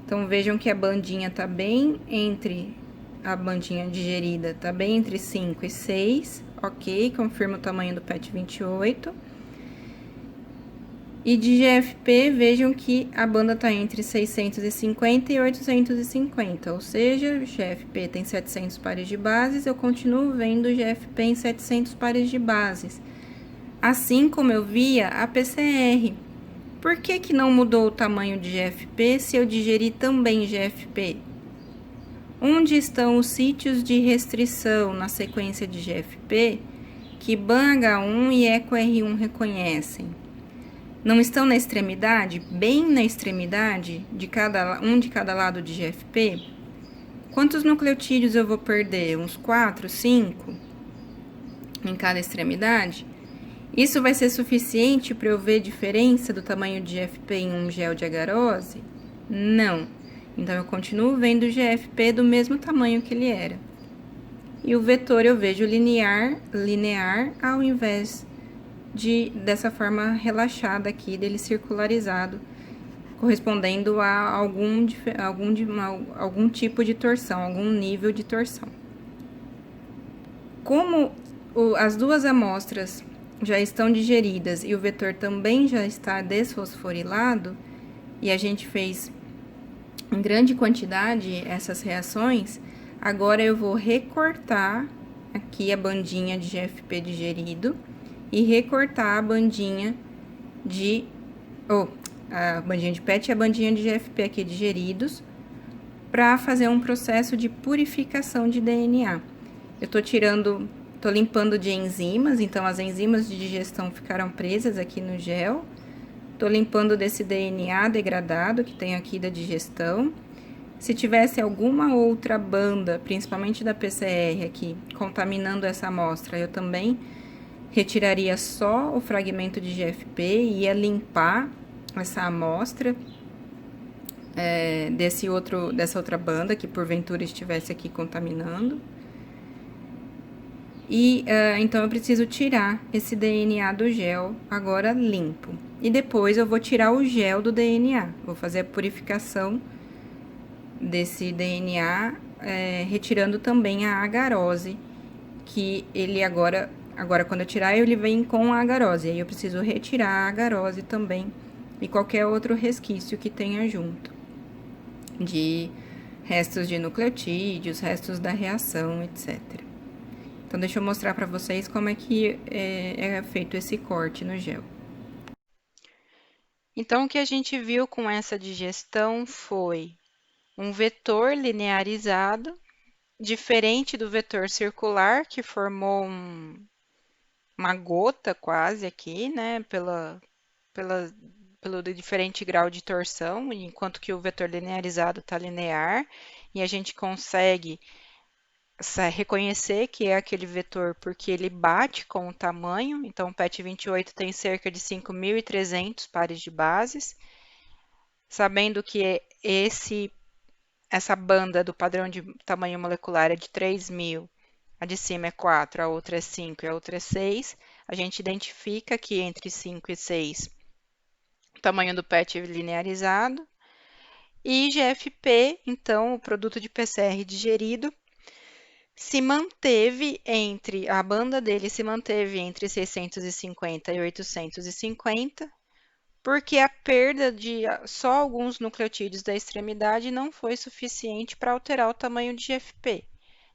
Então, vejam que a bandinha tá bem entre, a bandinha digerida tá bem entre 5 e 6, ok? Confirma o tamanho do PET 28. E de GFP, vejam que a banda está entre 650 e 850, ou seja, GFP tem 700 pares de bases, eu continuo vendo GFP em 700 pares de bases. Assim como eu via a PCR. Por que não mudou o tamanho de GFP se eu digerir também GFP? Onde estão os sítios de restrição na sequência de GFP que BAN-H1 e ECO-R1 reconhecem? Não estão na extremidade, bem na extremidade, de cada lado de GFP? Quantos nucleotídeos eu vou perder? Uns 4, 5 em cada extremidade? Isso vai ser suficiente para eu ver diferença do tamanho de GFP em um gel de agarose? Não. Então, eu continuo vendo o GFP do mesmo tamanho que ele era. E o vetor eu vejo linear ao invés dessa forma relaxada aqui, dele circularizado, correspondendo a algum tipo de torção, algum nível de torção. Como as duas amostras já estão digeridas e o vetor também já está desfosforilado, e a gente fez em grande quantidade essas reações, agora eu vou recortar aqui a bandinha de GFP digerido e recortar a bandinha a bandinha de PET e a bandinha de GFP aqui digeridos para fazer um processo de purificação de DNA. Eu tô limpando de enzimas, então as enzimas de digestão ficaram presas aqui no gel. Tô limpando desse DNA degradado que tem aqui da digestão. Se tivesse alguma outra banda, principalmente da PCR aqui, contaminando essa amostra, eu também retiraria só o fragmento de GFP e ia limpar essa amostra dessa outra banda que porventura estivesse aqui contaminando. E então eu preciso tirar esse DNA do gel agora limpo. E depois eu vou tirar o gel do DNA. Vou fazer a purificação desse DNA, retirando também a agarose, que ele agora quando eu tirar, ele vem com a agarose. Aí eu preciso retirar a agarose também e qualquer outro resquício que tenha junto, de restos de nucleotídeos, restos da reação, etc. Então, deixa eu mostrar para vocês como é que é feito esse corte no gel. Então, o que a gente viu com essa digestão foi um vetor linearizado, diferente do vetor circular, que formou uma gota quase aqui, né, pelo diferente grau de torção, enquanto que o vetor linearizado está linear, e a gente consegue reconhecer que é aquele vetor porque ele bate com o tamanho. Então, o PET 28 tem cerca de 5.300 pares de bases, sabendo que essa banda do padrão de tamanho molecular é de 3.000, a de cima é 4, a outra é 5 e a outra é 6, a gente identifica que entre 5 e 6 o tamanho do PET é linearizado, e GFP, então, o produto de PCR digerido, a banda dele se manteve entre 650 e 850, porque a perda de só alguns nucleotídeos da extremidade não foi suficiente para alterar o tamanho de GFP,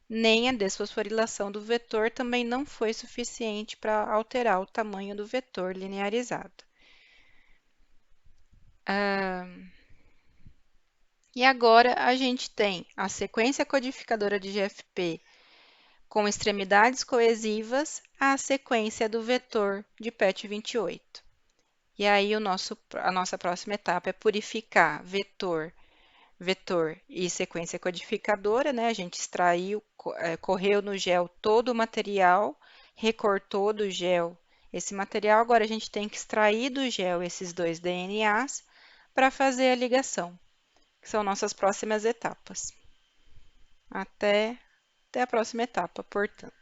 nem a desfosforilação do vetor também não foi suficiente para alterar o tamanho do vetor linearizado. E agora a gente tem a sequência codificadora de GFP com extremidades coesivas, a sequência do vetor de PET 28. E aí a nossa próxima etapa é purificar vetor e sequência codificadora, né? A gente extraiu, correu no gel todo o material, recortou do gel esse material, agora a gente tem que extrair do gel esses dois DNAs para fazer a ligação, que são nossas próximas etapas. Até a próxima etapa, portanto.